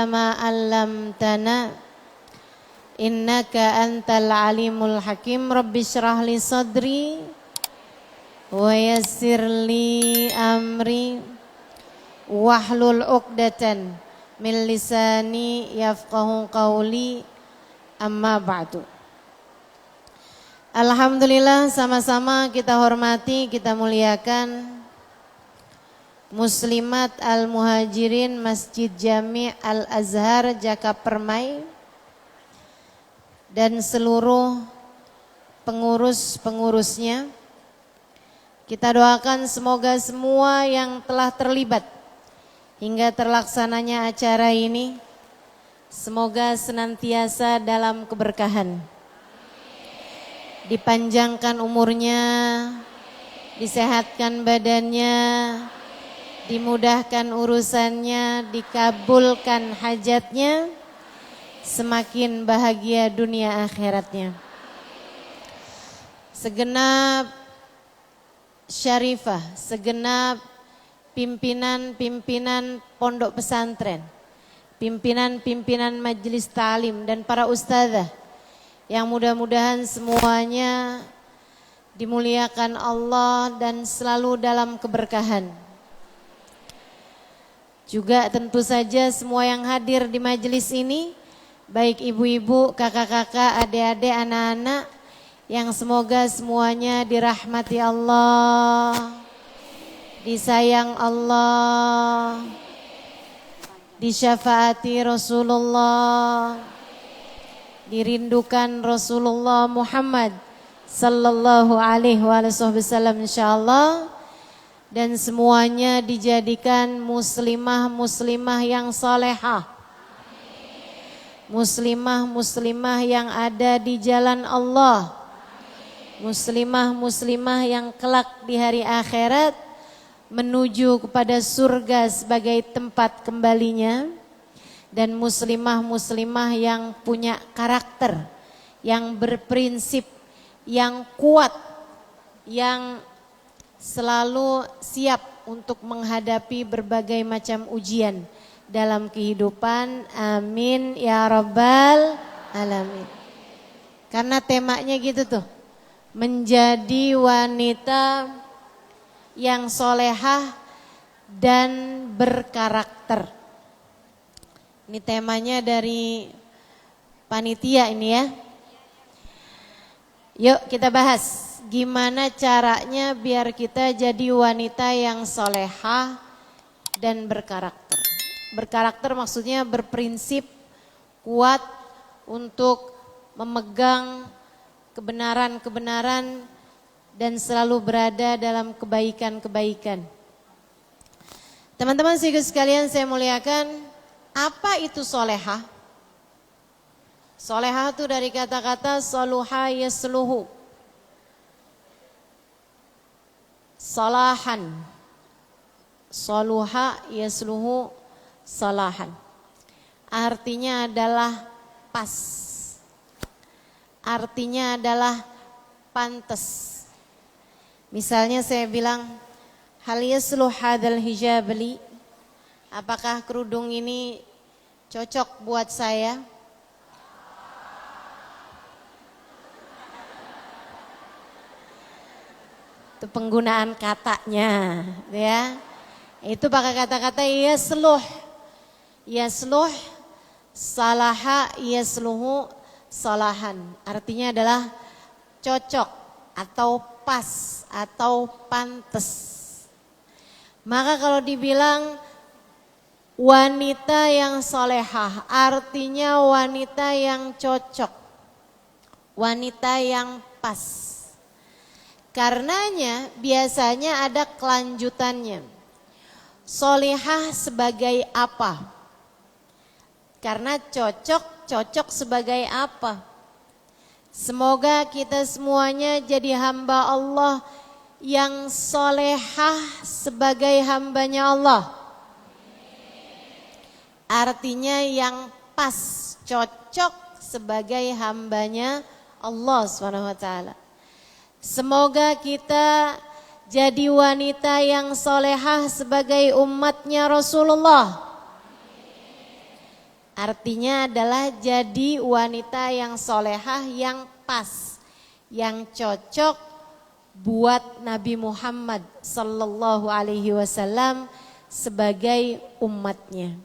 ma 'allamtana innaka antal alimul hakim. Rabbi shrah li sadri wa yassir li amri wahlul 'uqdatan min lisani yafqahu qawli, amma ba'du. Alhamdulillah, sama-sama kita hormati, kita muliakan Muslimat Al-Muhajirin Masjid Jami' Al-Azhar Jakapermai dan seluruh pengurus-pengurusnya. Kita doakan semoga semua yang telah terlibat hingga terlaksananya acara ini semoga senantiasa dalam keberkahan, dipanjangkan umurnya, disehatkan badannya, dimudahkan urusannya, dikabulkan hajatnya, semakin bahagia dunia akhiratnya. Segenap syarifah, segenap pimpinan-pimpinan pondok pesantren, pimpinan-pimpinan majelis ta'lim dan para ustadzah yang mudah-mudahan semuanya dimuliakan Allah dan selalu dalam keberkahan. Juga tentu saja semua yang hadir di majelis ini, baik ibu-ibu, kakak-kakak, adik-adik, anak-anak, yang semoga semuanya dirahmati Allah, disayang Allah, disyafaati Rasulullah, dirindukan Rasulullah Muhammad sallallahu alaihi wasallam insyaallah, dan semuanya dijadikan muslimah-muslimah yang salehah, muslimah-muslimah yang ada di jalan Allah, muslimah-muslimah yang kelak di hari akhirat menuju kepada surga sebagai tempat kembalinya, dan muslimah-muslimah yang punya karakter, yang berprinsip, yang kuat, yang selalu siap untuk menghadapi berbagai macam ujian dalam kehidupan. Amin ya rabbal alamin. Karena temanya gitu tuh, menjadi wanita yang solehah dan berkarakter. Ini temanya dari panitia ini ya. Yuk kita bahas gimana caranya biar kita jadi wanita yang solehah dan berkarakter. Berkarakter maksudnya berprinsip, kuat untuk memegang kebenaran-kebenaran dan selalu berada dalam kebaikan-kebaikan. Teman-teman sekalian saya muliakan, apa itu solehah? Solehah itu dari kata-kata soluha yasluhu, salahan, soluha yasluhu salahan. Artinya adalah pas, artinya adalah pantas. Misalnya saya bilang, hal yasluh hadzal hijab li, apakah kerudung ini cocok buat saya? Itu penggunaan katanya, ya. Itu pakai kata-kata yasluh, yasluh, salaha, yasluhu, salahan. Artinya adalah cocok atau pas atau pantas. Maka kalau dibilang wanita yang solehah, artinya wanita yang cocok, wanita yang pas. Karenanya biasanya ada kelanjutannya. Solehah sebagai apa? Karena cocok sebagai apa? Semoga kita semuanya jadi hamba Allah yang solehah sebagai hambanya Allah. Artinya yang pas, cocok sebagai hambanya Allah SWT. Semoga kita jadi wanita yang solehah sebagai umatnya Rasulullah. Artinya adalah jadi wanita yang solehah, yang pas, yang cocok buat Nabi Muhammad sallallahu alaihi wasallam sebagai umatnya.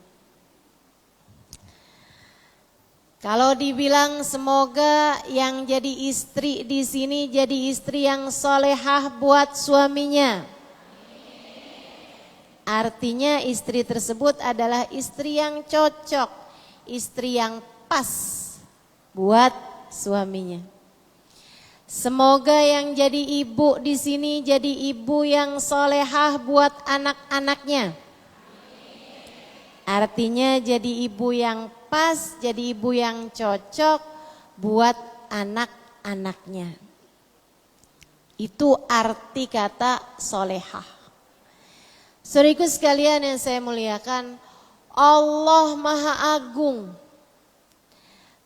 Kalau dibilang semoga yang jadi istri di sini jadi istri yang solehah buat suaminya. Artinya istri tersebut adalah istri yang cocok, istri yang pas buat suaminya. Semoga yang jadi ibu di sini jadi ibu yang solehah buat anak-anaknya. Artinya jadi ibu yang pas, jadi ibu yang cocok buat anak-anaknya. Itu arti kata solehah. Saudaraku sekalian yang saya muliakan, Allah Maha Agung.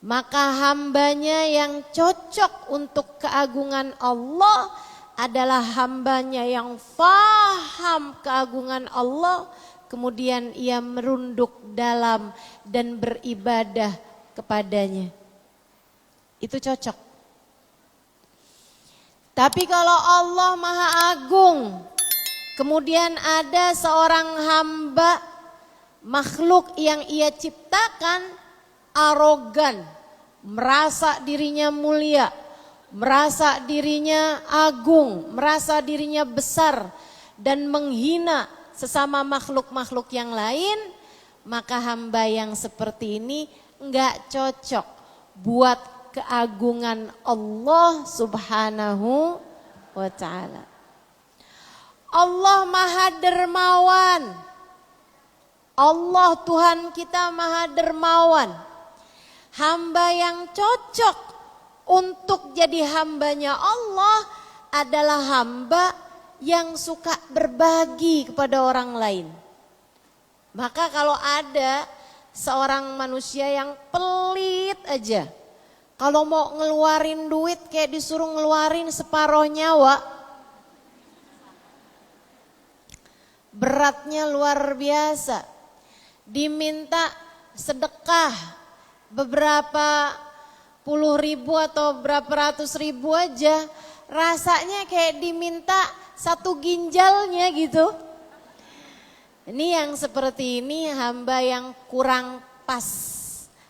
Maka hambanya yang cocok untuk keagungan Allah adalah hambanya yang faham keagungan Allah, kemudian ia merunduk dalam dan beribadah kepadanya. Itu cocok. Tapi kalau Allah Maha Agung, kemudian ada seorang hamba makhluk yang ia ciptakan arogan, merasa dirinya mulia, merasa dirinya agung, merasa dirinya besar dan menghina sesama makhluk-makhluk yang lain, maka hamba yang seperti ini enggak cocok buat keagungan Allah Subhanahu wa ta'ala. Allah Maha Dermawan. Allah Tuhan kita Maha Dermawan. Hamba yang cocok untuk jadi hambanya Allah adalah hamba yang suka berbagi kepada orang lain. Maka kalau ada seorang manusia yang pelit aja, kalau mau ngeluarin duit kayak disuruh ngeluarin separuh nyawa, beratnya luar biasa. Diminta sedekah beberapa puluh ribu atau berapa ratus ribu aja, rasanya kayak diminta satu ginjalnya gitu. Ini yang seperti ini hamba yang kurang pas,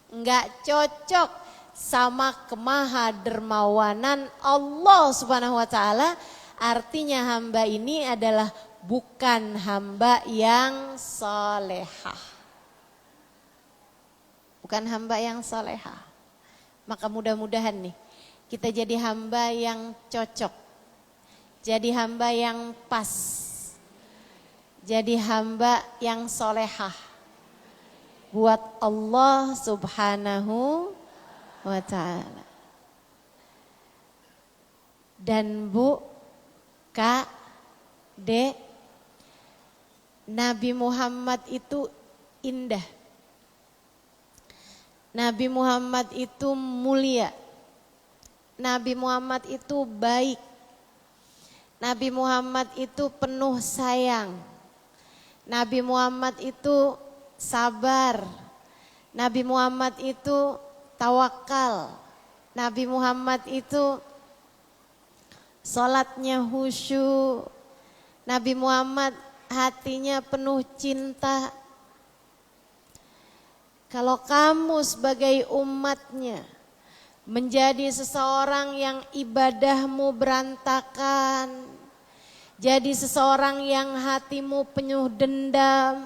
enggak cocok sama kemaha dermawanan Allah Subhanahu wa ta'ala. Artinya hamba ini adalah bukan hamba yang solehah. Bukan hamba yang solehah. Maka mudah-mudahan nih kita jadi hamba yang cocok. Jadi hamba yang pas, jadi hamba yang solehah buat Allah Subhanahu wa ta'ala. Dan Bu, Kak, Dek, Nabi Muhammad itu indah. Nabi Muhammad itu mulia. Nabi Muhammad itu baik. Nabi Muhammad itu penuh sayang. Nabi Muhammad itu sabar. Nabi Muhammad itu tawakal. Nabi Muhammad itu salatnya khusyuk. Nabi Muhammad hatinya penuh cinta. Kalau kamu sebagai umatnya menjadi seseorang yang ibadahmu berantakan, jadi seseorang yang hatimu penuh dendam,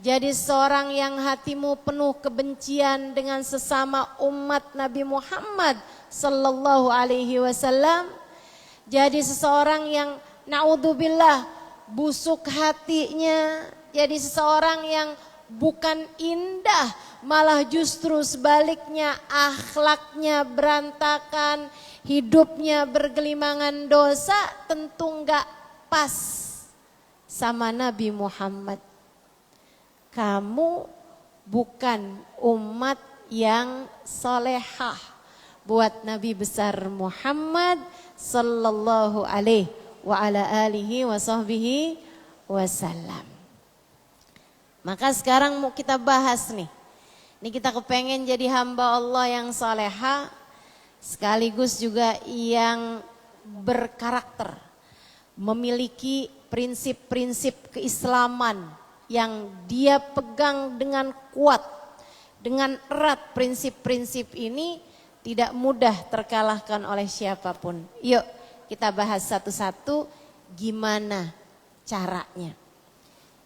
jadi seseorang yang hatimu penuh kebencian dengan sesama umat Nabi Muhammad sallallahu alaihi wasallam, jadi seseorang yang naudzubillah busuk hatinya, jadi seseorang yang bukan indah, malah justru sebaliknya akhlaknya berantakan, hidupnya bergelimangan dosa, tentu enggak pas sama Nabi Muhammad. Kamu bukan umat yang solehah buat Nabi besar Muhammad sallallahu alaihi wa ala alihi wa sahbihi wasallam. Maka sekarang mau kita bahas nih, Ini kita kepengen jadi hamba Allah yang soleha, sekaligus juga yang berkarakter, memiliki prinsip-prinsip keislaman yang dia pegang dengan kuat, dengan erat. Prinsip-prinsip ini tidak mudah terkalahkan oleh siapapun. Yuk kita bahas satu-satu gimana caranya.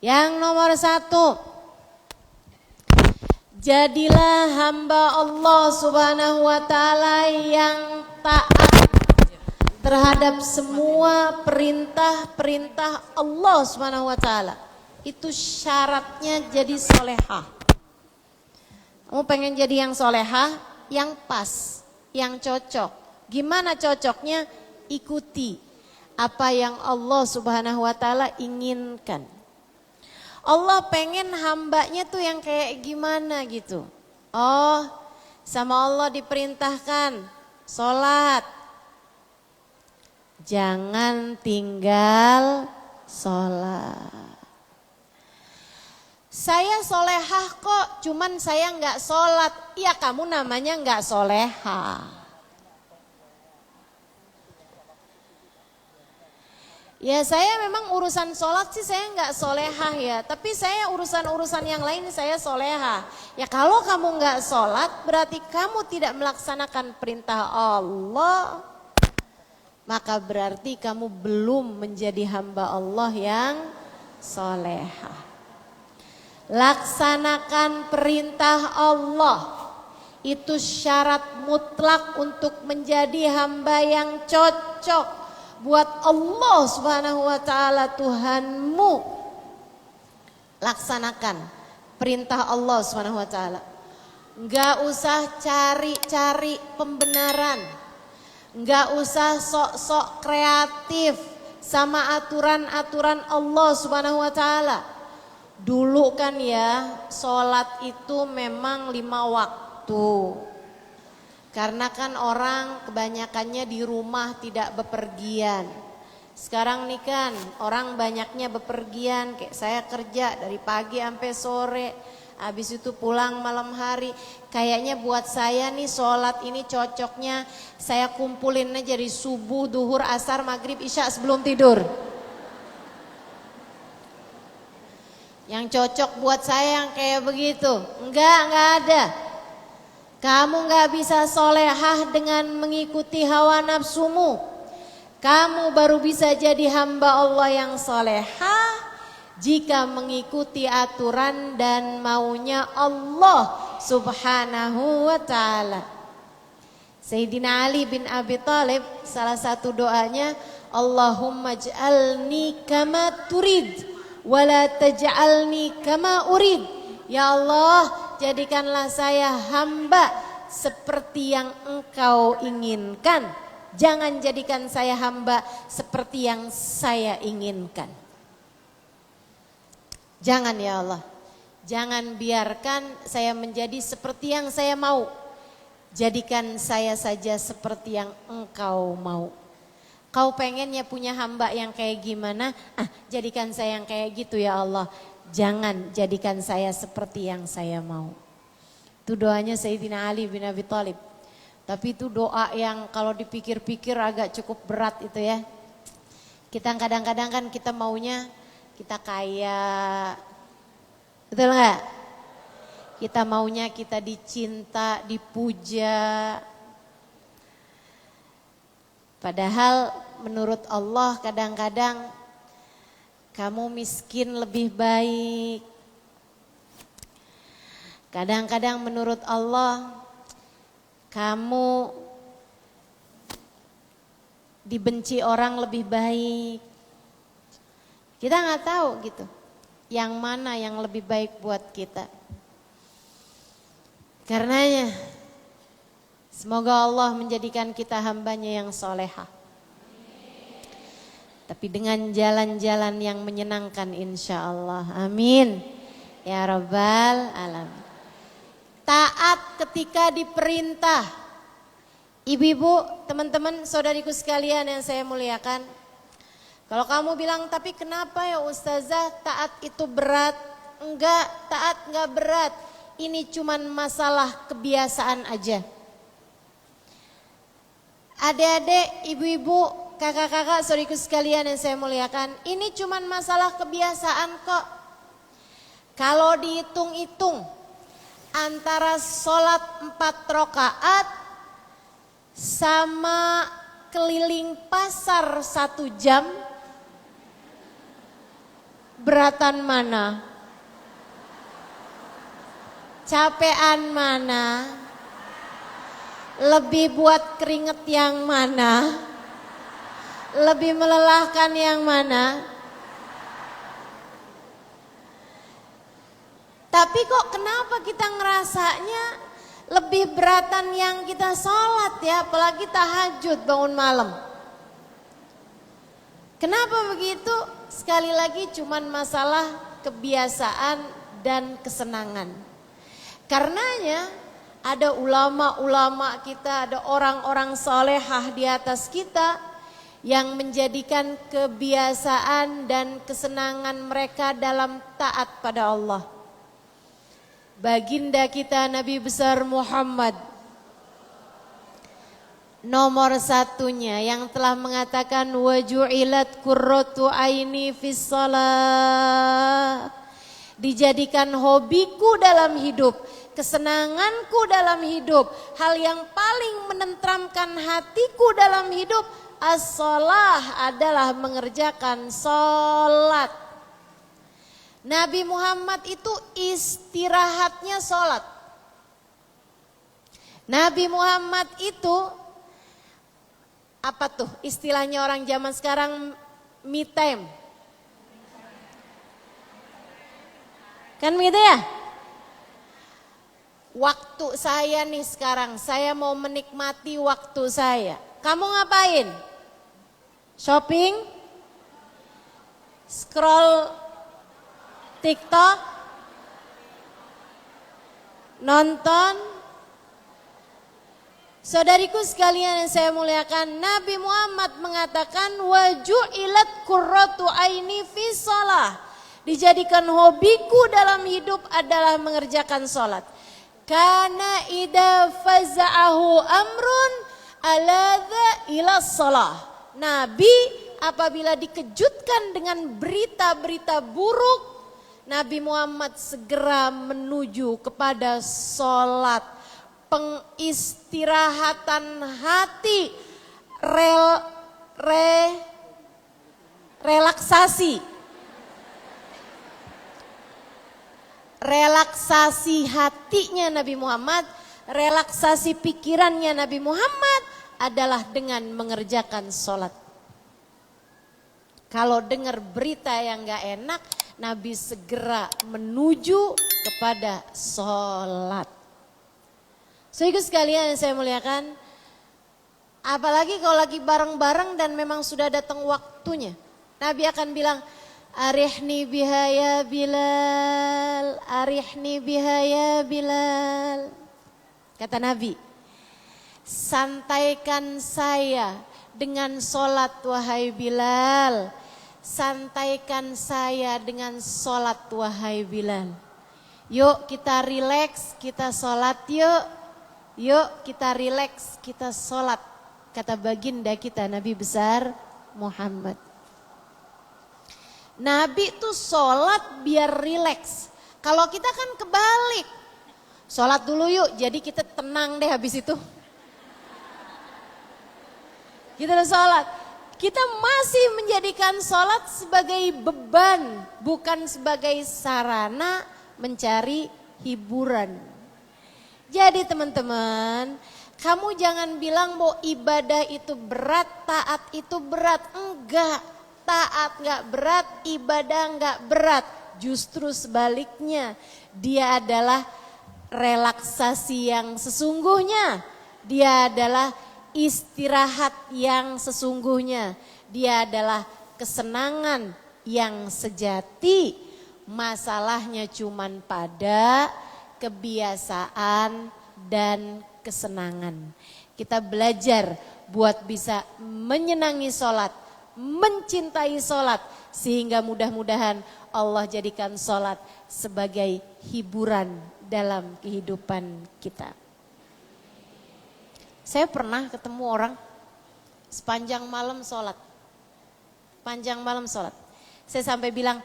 Yang nomor 1, jadilah hamba Allah Subhanahu wa ta'ala yang taat terhadap semua perintah-perintah Allah Subhanahu wa ta'ala. Itu syaratnya jadi solehah. Kamu pengen jadi yang solehah, yang pas, yang cocok. Gimana cocoknya? Ikuti apa yang Allah Subhanahu wa ta'ala inginkan. Allah pengen hambanya tuh yang kayak gimana gitu. Oh, sama Allah diperintahkan sholat. Jangan tinggal sholat. Saya solehah kok, cuman saya nggak sholat. Ya kamu namanya nggak solehah. Ya saya memang urusan sholat sih saya nggak solehah ya. Tapi saya urusan-urusan yang lain saya solehah. Ya kalau kamu nggak sholat berarti kamu tidak melaksanakan perintah Allah. Maka berarti kamu belum menjadi hamba Allah yang solehah. Laksanakan perintah Allah. Itu syarat mutlak untuk menjadi hamba yang cocok buat Allah Subhanahu wa ta'ala Tuhanmu. Laksanakan perintah Allah Subhanahu wa ta'ala. Enggak usah cari-cari pembenaran. Enggak usah sok-sok kreatif sama aturan-aturan Allah Subhanahu wa ta'ala. Dulu kan ya, sholat itu memang 5 waktu. Karena kan orang kebanyakannya di rumah tidak bepergian. Sekarang nih kan orang banyaknya bepergian. Kayak saya kerja dari pagi sampai sore. Habis itu pulang malam hari. Kayaknya buat saya nih sholat ini cocoknya saya kumpulin aja dari subuh, duhur, asar, maghrib, isya sebelum tidur. Yang cocok buat saya yang kayak begitu. Enggak ada. Kamu gak bisa solehah dengan mengikuti hawa nafsumu. Kamu baru bisa jadi hamba Allah yang solehah jika mengikuti aturan dan maunya Allah Subhanahu wa ta'ala. Sayyidina Ali bin Abi Thalib salah satu doanya, Allahumma ij'alni kama turid wala taj'alni kama urid. Ya Allah, jadikanlah saya hamba seperti yang Engkau inginkan. Jangan jadikan saya hamba seperti yang saya inginkan. Jangan ya Allah. Jangan biarkan saya menjadi seperti yang saya mau. Jadikan saya saja seperti yang Engkau mau. Kau pengennya punya hamba yang kayak gimana? Jadikan saya yang kayak gitu ya Allah. Jangan jadikan saya seperti yang saya mau. Itu doanya Sayyidina Ali bin Abi Thalib. Tapi itu doa yang kalau dipikir-pikir agak cukup berat itu ya. Kita kadang-kadang kan kita maunya kita kaya. Betul enggak? Kita maunya kita dicinta, dipuja. Padahal menurut Allah kadang-kadang kamu miskin lebih baik. Kadang-kadang menurut Allah kamu dibenci orang lebih baik. Kita nggak tahu gitu. Yang mana yang lebih baik buat kita. Karenanya semoga Allah menjadikan kita hambanya yang solehah. Tapi dengan jalan-jalan yang menyenangkan insya Allah. Amin. Ya Rabbal Alamin. Taat ketika diperintah. Ibu-ibu, teman-teman, saudariku sekalian yang saya muliakan. Kalau kamu bilang, tapi kenapa ya Ustazah taat itu berat? Enggak, taat enggak berat. ini cuman masalah kebiasaan aja. Adik-adik, ibu-ibu, kakak-kakak, saudariku sekalian yang saya muliakan, ini cuman masalah kebiasaan kok. Kalau dihitung-hitung antara sholat 4 rakaat sama keliling pasar 1 jam, beratan mana? Capean mana? Lebih buat keringet yang mana? Lebih melelahkan yang mana? Tapi kok kenapa kita ngerasanya lebih beratan yang kita sholat ya, apalagi tahajud bangun malam. Kenapa begitu? Sekali lagi cuman masalah kebiasaan dan kesenangan. Karenanya ada ulama-ulama kita, ada orang-orang solehah di atas kita yang menjadikan kebiasaan dan kesenangan mereka dalam taat pada Allah. Baginda kita Nabi besar Muhammad nomor 1-nya yang telah mengatakan waju'ilat qurratu aini fis shalah, dijadikan hobiku dalam hidup, kesenanganku dalam hidup, hal yang paling menenteramkan hatiku dalam hidup, as-shalah adalah mengerjakan sholat. Nabi Muhammad itu istirahatnya sholat. Nabi Muhammad itu apa tuh istilahnya orang zaman sekarang, me time. Kan begitu ya? Waktu saya nih sekarang, saya mau menikmati waktu saya. Kamu ngapain? Shopping? Scroll TikTok? Nonton? Saudariku sekalian yang saya muliakan, Nabi Muhammad mengatakan waju'ilat qurratu aini fi shalah, dijadikan hobiku dalam hidup adalah mengerjakan sholat. Karena idza faza'ahu amrun aladza ila shalah. Nabi apabila dikejutkan dengan berita-berita buruk, Nabi Muhammad segera menuju kepada sholat. Pengistirahatan hati, relaksasi. Relaksasi hatinya Nabi Muhammad, relaksasi pikirannya Nabi Muhammad adalah dengan mengerjakan sholat. Kalau dengar berita yang gak enak, Nabi segera menuju kepada sholat. Saudara sekalian yang saya muliakan, apalagi kalau lagi bareng-bareng dan memang sudah datang waktunya, Nabi akan bilang, arihni biha ya Bilal, arihni biha ya Bilal. Kata Nabi, santaikan saya dengan sholat wahai Bilal. Santaikan saya dengan sholat wahai Bilal. Yuk kita rileks, kita sholat yuk. Yuk kita rileks, kita sholat. Kata baginda kita Nabi besar Muhammad. Nabi tuh sholat biar rileks. Kalau kita kan kebalik. Sholat dulu yuk, jadi kita tenang deh habis itu. Kita udah sholat. Kita masih menjadikan sholat sebagai beban, bukan sebagai sarana mencari hiburan. Jadi teman-teman, kamu jangan bilang bahwa ibadah itu berat, taat itu berat. Enggak, taat enggak berat, ibadah enggak berat. Justru sebaliknya, dia adalah relaksasi yang sesungguhnya. Dia adalah istirahat yang sesungguhnya. Dia adalah kesenangan yang sejati. Masalahnya cuman pada kebiasaan dan kesenangan. Kita belajar buat bisa menyenangi sholat, mencintai sholat, sehingga mudah-mudahan Allah jadikan sholat sebagai hiburan dalam kehidupan kita. Saya pernah ketemu orang sepanjang malam sholat. Panjang malam sholat. Saya sampai bilang,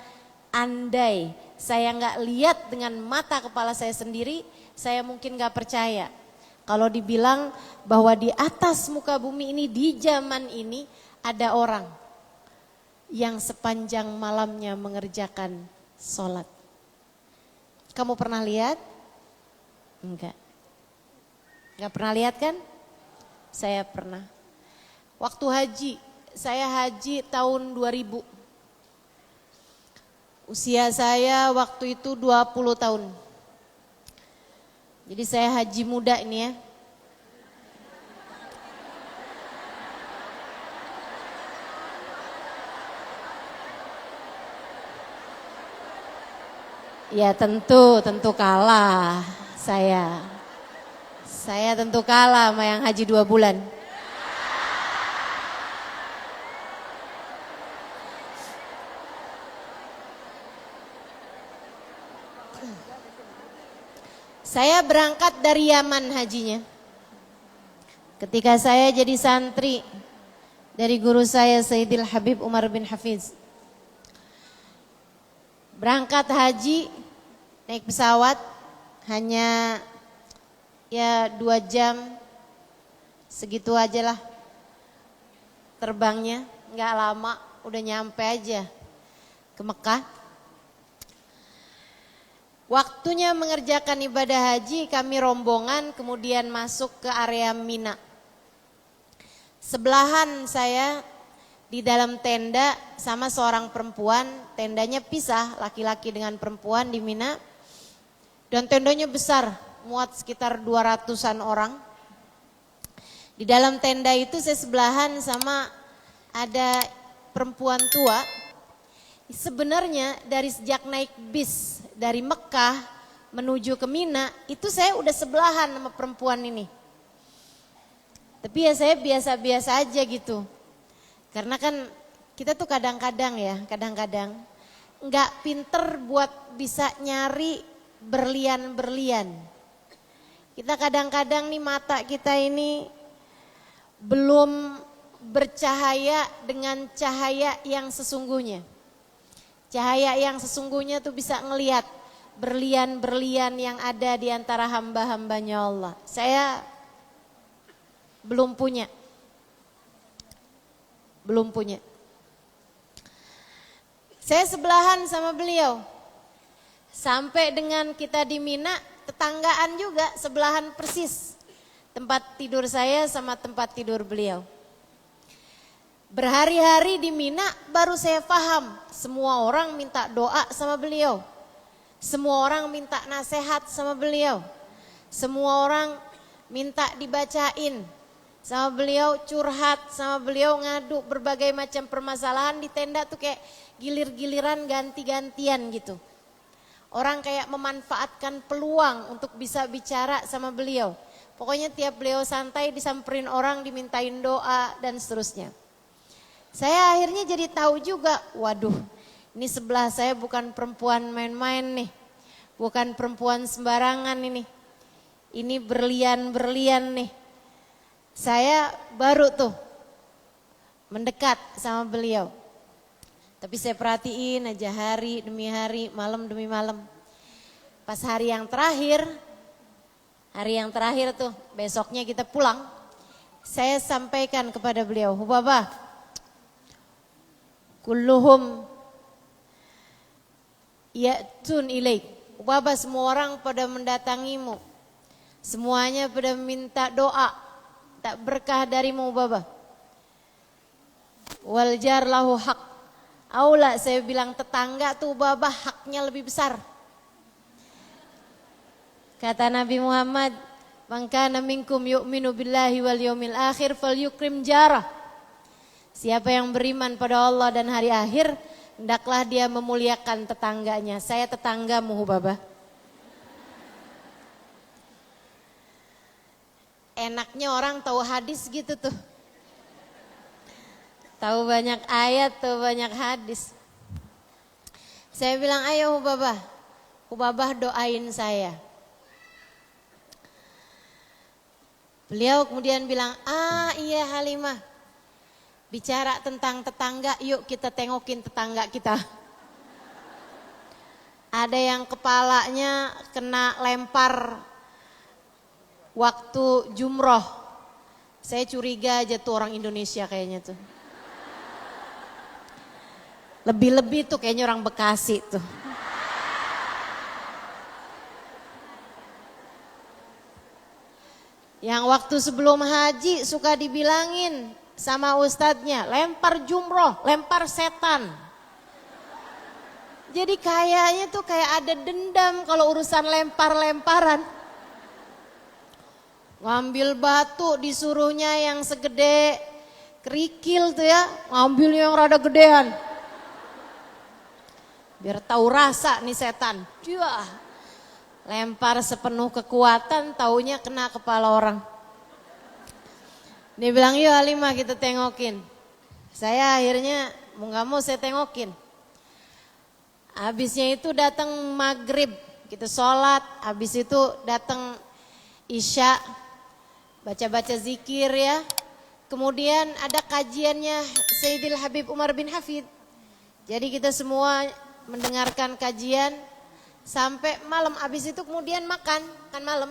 andai saya nggak lihat dengan mata kepala saya sendiri, saya mungkin nggak percaya. Kalau dibilang bahwa di atas muka bumi ini, di zaman ini ada orang yang sepanjang malamnya mengerjakan sholat. Kamu pernah lihat? Enggak. Enggak pernah lihat kan? Saya pernah. Waktu haji, saya haji tahun 2000. Usia saya waktu itu 20 tahun. Jadi saya haji muda ini ya. Ya tentu kalah saya. Saya tentu kalah sama yang haji 2 bulan. Saya berangkat dari Yaman hajinya. Ketika saya jadi santri dari guru saya Sayyidil Habib Umar bin Hafiz. Berangkat haji naik pesawat hanya ya 2 jam segitu aja lah terbangnya, nggak lama udah nyampe aja ke Mekah. Waktunya mengerjakan ibadah haji, kami rombongan kemudian masuk ke area Mina. Sebelahan saya di dalam tenda sama seorang perempuan, tendanya pisah laki-laki dengan perempuan di Mina. Dan tendanya besar, muat sekitar 200-an orang. Di dalam tenda itu saya sebelahan sama ada perempuan tua. Sebenarnya dari sejak naik bis dari Mekah menuju ke Mina itu saya udah sebelahan sama perempuan ini. Tapi ya saya biasa-biasa aja gitu. Karena kan kita tuh kadang-kadang nggak pinter buat bisa nyari berlian-berlian. Kita kadang-kadang nih mata kita ini belum bercahaya dengan cahaya yang sesungguhnya. Cahaya yang sesungguhnya tuh bisa ngelihat berlian-berlian yang ada di antara hamba-hambanya Allah. Saya belum punya. Saya sebelahan sama beliau. Sampai dengan kita di Mina, tetanggaan juga sebelahan persis. Tempat tidur saya sama tempat tidur beliau. Berhari-hari di Mina baru saya paham, semua orang minta doa sama beliau. Semua orang minta nasihat sama beliau. Semua orang minta dibacain sama beliau, curhat sama beliau, ngadu berbagai macam permasalahan di tenda tuh kayak gilir-giliran ganti-gantian gitu. Orang kayak memanfaatkan peluang untuk bisa bicara sama beliau. Pokoknya tiap beliau santai disamperin orang, dimintain doa dan seterusnya. Saya akhirnya jadi tahu juga, waduh ini sebelah saya bukan perempuan main-main nih. Bukan perempuan sembarangan ini. Ini berlian-berlian nih. Saya baru tuh mendekat sama beliau. Tapi saya perhatiin aja hari demi hari, malam demi malam. Pas hari yang terakhir tuh besoknya kita pulang. Saya sampaikan kepada beliau, Hubabah, kulluhum ya'tun ilaik. Hubabah, semua orang pada mendatangimu. Semuanya pada minta doa. Tak berkah darimu Baba. Wal jar lahu haq. Aula, saya bilang tetangga tuh Baba haknya lebih besar. Kata Nabi Muhammad, man kana minkum yu'minu billahi wal yaumil akhir falyukrim jarah. Siapa yang beriman pada Allah dan hari akhir, hendaklah dia memuliakan tetangganya. Saya tetanggamu Baba. Enaknya orang tahu hadis gitu tuh. Tahu banyak ayat, tahu banyak hadis. Saya bilang, ayo Hubabah doain saya. Beliau kemudian bilang, iya Halimah, bicara tentang tetangga, yuk kita tengokin tetangga kita. Ada yang kepalanya kena lempar waktu jumroh. Saya curiga aja tuh orang Indonesia kayaknya tuh. Lebih-lebih tuh kayaknya orang Bekasi tuh. Yang waktu sebelum haji suka dibilangin sama ustadznya, lempar jumroh, lempar setan. Jadi kayaknya tuh kayak ada dendam kalau urusan lempar-lemparan. Ngambil batu disuruhnya yang segede kerikil tuh ya, ngambilnya yang rada gedean. Biar tahu rasa nih setan. Dia lempar sepenuh kekuatan, taunya kena kepala orang. Dia bilang, yuk Halimah kita tengokin. Saya akhirnya mau gak mau saya tengokin. Habisnya itu datang maghrib, kita sholat. Habis itu datang isya, baca-baca zikir ya. Kemudian ada kajiannya Sayyidil Habib Umar bin Hafid. Jadi kita semua mendengarkan kajian sampai malam. Habis itu kemudian makan malam.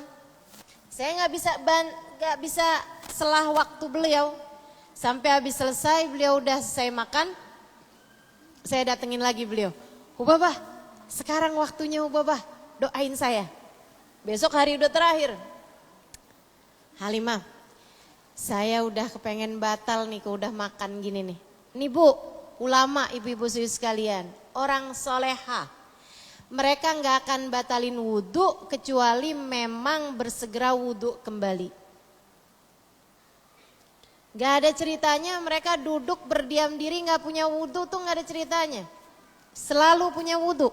Saya nggak bisa selah waktu beliau. Sampai habis selesai beliau udah selesai makan, saya datengin lagi beliau. Hubabah, sekarang waktunya Hubabah, doain saya. Besok hari udah terakhir. Halimah, saya udah kepengen batal nih, udah makan gini nih. Nih Bu, ulama ibu-ibu sekalian, orang soleha. Mereka nggak akan batalin wudhu kecuali memang bersegera wudhu kembali. Gak ada ceritanya mereka duduk berdiam diri nggak punya wudhu tuh nggak ada ceritanya. Selalu punya wudhu.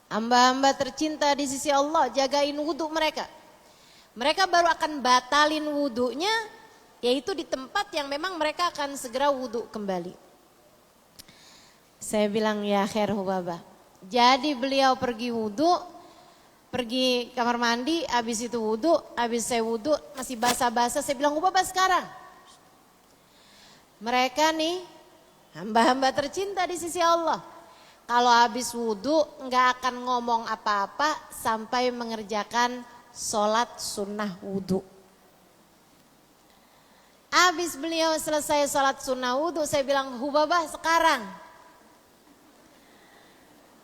Hamba-hamba tercinta di sisi Allah, jagain wudhu mereka. Mereka baru akan batalin wudhunya yaitu di tempat yang memang mereka akan segera wudhu kembali. Saya bilang ya khair Hubabah. Jadi beliau pergi wudhu, pergi kamar mandi, habis itu wudhu, habis saya wudhu masih basah-basah, saya bilang Hubabah sekarang. Mereka nih hamba-hamba tercinta di sisi Allah. Kalau habis wudhu nggak akan ngomong apa-apa sampai mengerjakan sholat sunnah wudhu. Habis beliau selesai sholat sunnah wudhu, saya bilang Hubabah sekarang.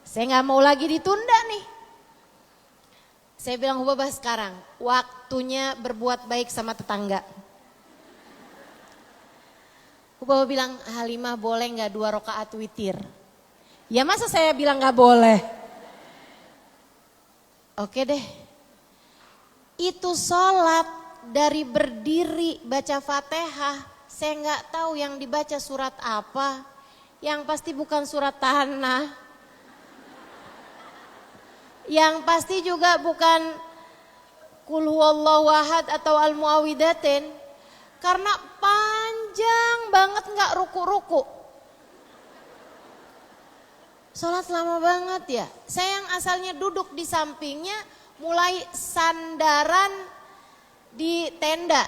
Saya nggak mau lagi ditunda nih. Saya bilang Hubabah sekarang, waktunya berbuat baik sama tetangga. Hubabah bilang, Halimah boleh nggak 2 rakaat witir? Ya masa saya bilang nggak boleh? Oke deh. Itu sholat dari berdiri baca Fatihah, saya nggak tahu yang dibaca surat apa. Yang pasti bukan surat Tanah. Yang pasti juga bukan Qul huwallahu ahad atau Al-Muawwidatain. Karena panjang banget nggak ruku-ruku. Sholat lama banget ya. Saya yang asalnya duduk di sampingnya mulai sandaran di tenda.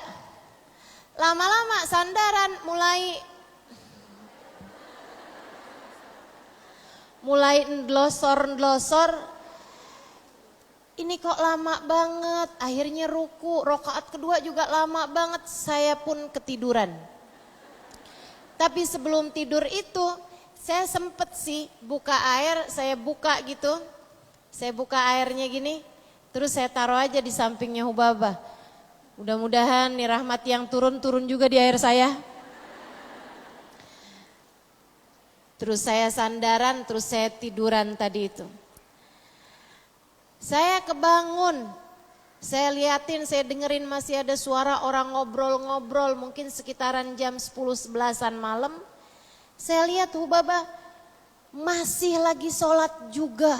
Lama-lama sandaran mulai ndlosor. Ini kok lama banget, akhirnya ruku, rakaat kedua juga lama banget, saya pun ketiduran. Tapi sebelum tidur itu, saya sempet sih buka air, saya buka gitu, saya buka airnya gini, terus saya taruh aja di sampingnya Hubabah. Mudah-mudahan nih rahmat yang turun juga di air saya. Terus saya sandaran, terus saya tiduran tadi itu. Saya kebangun, saya liatin, saya dengerin masih ada suara orang ngobrol-ngobrol mungkin sekitaran jam 10-11an malam. Saya lihat Hubabah masih lagi sholat juga.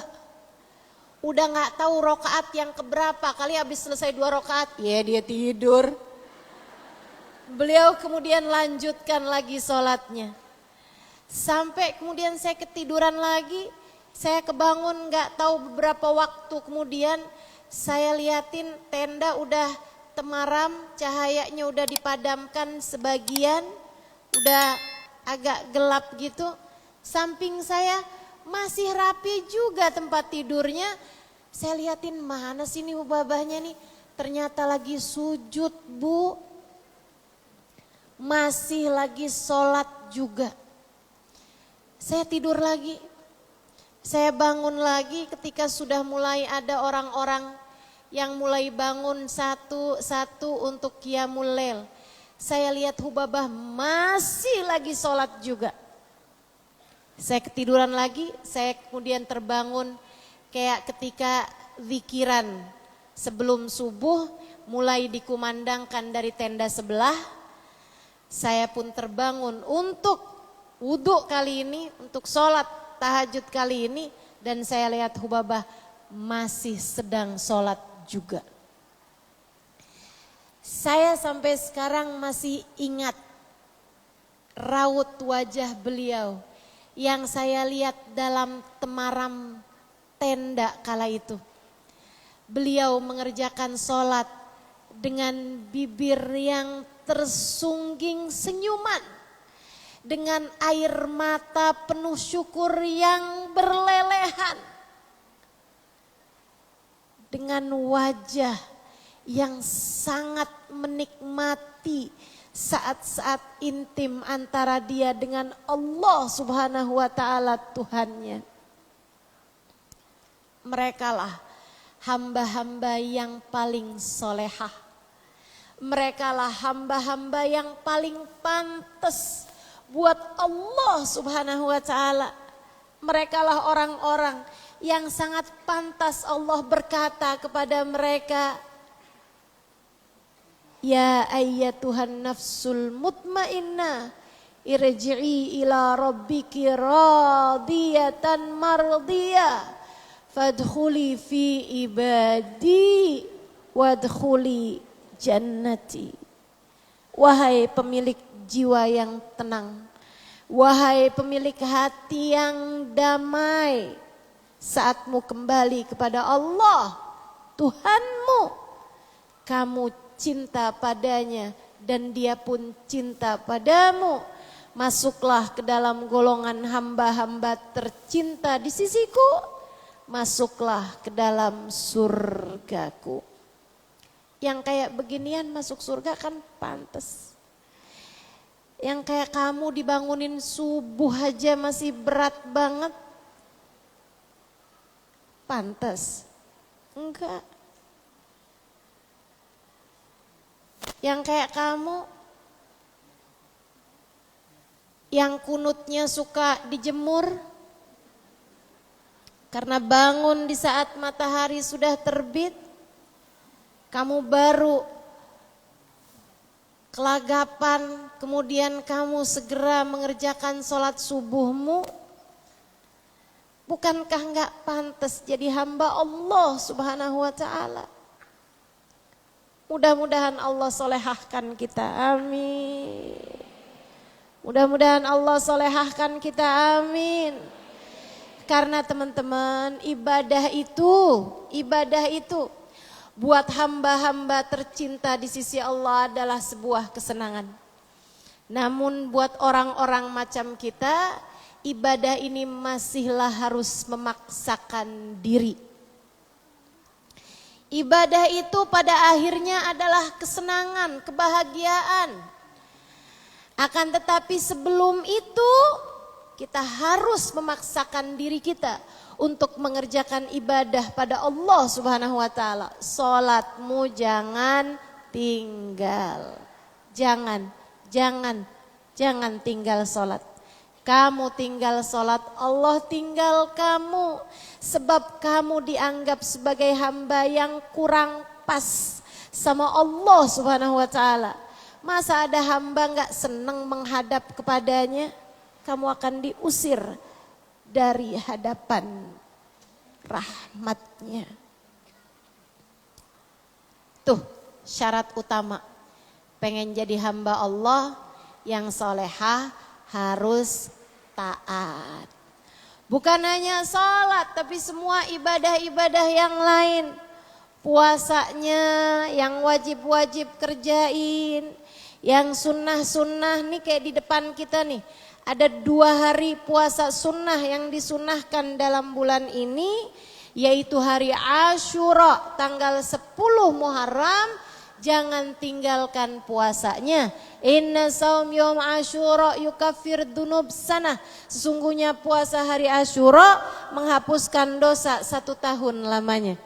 Udah gak tahu rakaat yang keberapa, kali habis selesai 2 rakaat, ya dia tidur. Beliau kemudian lanjutkan lagi sholatnya. Sampai kemudian saya ketiduran lagi. Saya kebangun gak tahu beberapa waktu kemudian saya liatin tenda udah temaram, cahayanya udah dipadamkan sebagian, udah agak gelap gitu. Samping saya masih rapi juga tempat tidurnya. Saya liatin, mana sih nih babahnya nih? Ternyata lagi sujud, Bu. Masih lagi sholat juga. Saya tidur lagi. Saya bangun lagi ketika sudah mulai ada orang-orang yang mulai bangun satu-satu untuk qiyamul lail. Saya lihat Hubabah masih lagi sholat juga. Saya ketiduran lagi, saya kemudian terbangun kayak ketika zikiran sebelum subuh mulai dikumandangkan dari tenda sebelah. Saya pun terbangun untuk wudhu kali ini, untuk sholat tahajud kali ini. Dan saya lihat Hubabah masih sedang sholat juga. Saya sampai sekarang masih ingat raut wajah beliau yang saya lihat dalam temaram tenda kala itu. Beliau mengerjakan sholat dengan bibir yang tersungging senyuman, dengan air mata penuh syukur yang berlelehan, dengan wajah yang sangat menikmati saat-saat intim antara dia dengan Allah Subhanahu wa Ta'ala Tuhannya. Merekalah hamba-hamba yang paling solehah. Merekalah hamba-hamba yang paling pantas buat Allah Subhanahu wa Ta'ala. Merekalah orang-orang yang sangat pantas Allah berkata kepada mereka, ya ayyatuhan nafsul mutmainnah irji'i ila rabbiki radiyatan mardiyah fadkhuli fi ibadi wadkhuli jannati. Wahai pemilik jiwa yang tenang, wahai pemilik hati yang damai, saatmu kembali kepada Allah Tuhanmu, kamu cinta padanya dan dia pun cinta padamu. Masuklah ke dalam golongan hamba-hamba tercinta di sisiku. Masuklah ke dalam surgaku. Yang kayak beginian masuk surga kan pantas. Yang kayak kamu dibangunin subuh aja masih berat banget. Pantas? Enggak. Yang kayak kamu, yang kunutnya suka dijemur, karena bangun di saat matahari sudah terbit, kamu baru kelagapan, kemudian kamu segera mengerjakan sholat subuhmu. Bukankah enggak pantas jadi hamba Allah Subhanahu wa Ta'ala? Mudah-mudahan Allah solehahkan kita, amin. Mudah-mudahan Allah solehahkan kita, amin. Karena teman-teman, ibadah itu buat hamba-hamba tercinta di sisi Allah adalah sebuah kesenangan. Namun buat orang-orang macam kita, ibadah ini masihlah harus memaksakan diri. Ibadah itu pada akhirnya adalah kesenangan, kebahagiaan. Akan tetapi sebelum itu kita harus memaksakan diri kita untuk mengerjakan ibadah pada Allah Subhanahu wa Ta'ala. Salatmu jangan tinggal. Jangan tinggal salat. Kamu tinggal salat, Allah tinggal kamu. Sebab kamu dianggap sebagai hamba yang kurang pas sama Allah Subhanahu wa Ta'ala. Masa ada hamba gak senang menghadap kepadanya? Kamu akan diusir dari hadapan rahmatnya. Tuh syarat utama. Pengen jadi hamba Allah yang solehah harus taat. Bukan hanya sholat tapi semua ibadah-ibadah yang lain. puasanya, yang wajib-wajib kerjain, yang sunnah-sunnah nih kayak di depan kita nih. Ada 2 hari puasa sunnah yang disunnahkan dalam bulan ini, yaitu hari Asyura tanggal 10 Muharram. Jangan tinggalkan puasanya. Inna saum yom Asyura yukaffir dunub sanah. Sesungguhnya puasa hari Asyura menghapuskan dosa 1 tahun lamanya.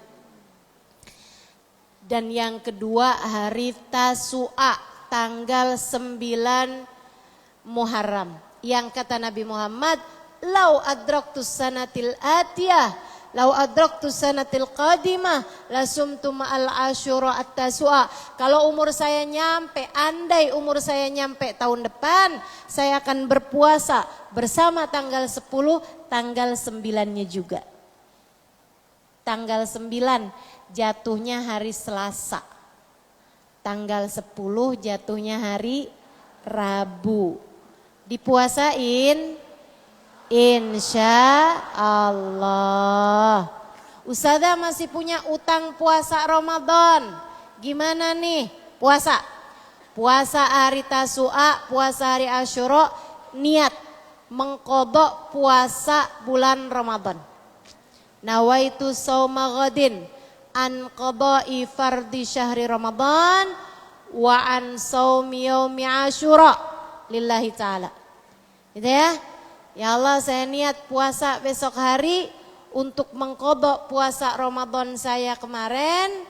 Dan yang kedua hari Tasu'a tanggal 9 Muharram. Yang kata Nabi Muhammad, lau adraktus sanatil atiyah, lau adraktus sanatil qadimah, lasumtu ma'al Asyura at-Tasu'a. Kalau umur saya nyampe, andai umur saya nyampe tahun depan, saya akan berpuasa bersama tanggal 10, tanggal 9-nya juga. Tanggal 9 jatuhnya hari Selasa. Tanggal 10 jatuhnya hari Rabu. Dipuasain insya Allah. Ustazah masih punya utang puasa Ramadan. Gimana nih puasa? Puasa hari Tasu'a, puasa hari Asyura, niat mengqadha puasa bulan Ramadan. Nawaitu shauma ghadin an qada'i fardhi syahri Ramadan wa an shaumi yaumi Asyura lillahi ta'ala. Gitu ya. Ya Allah, saya niat puasa besok hari untuk mengqadha puasa Ramadan saya kemarin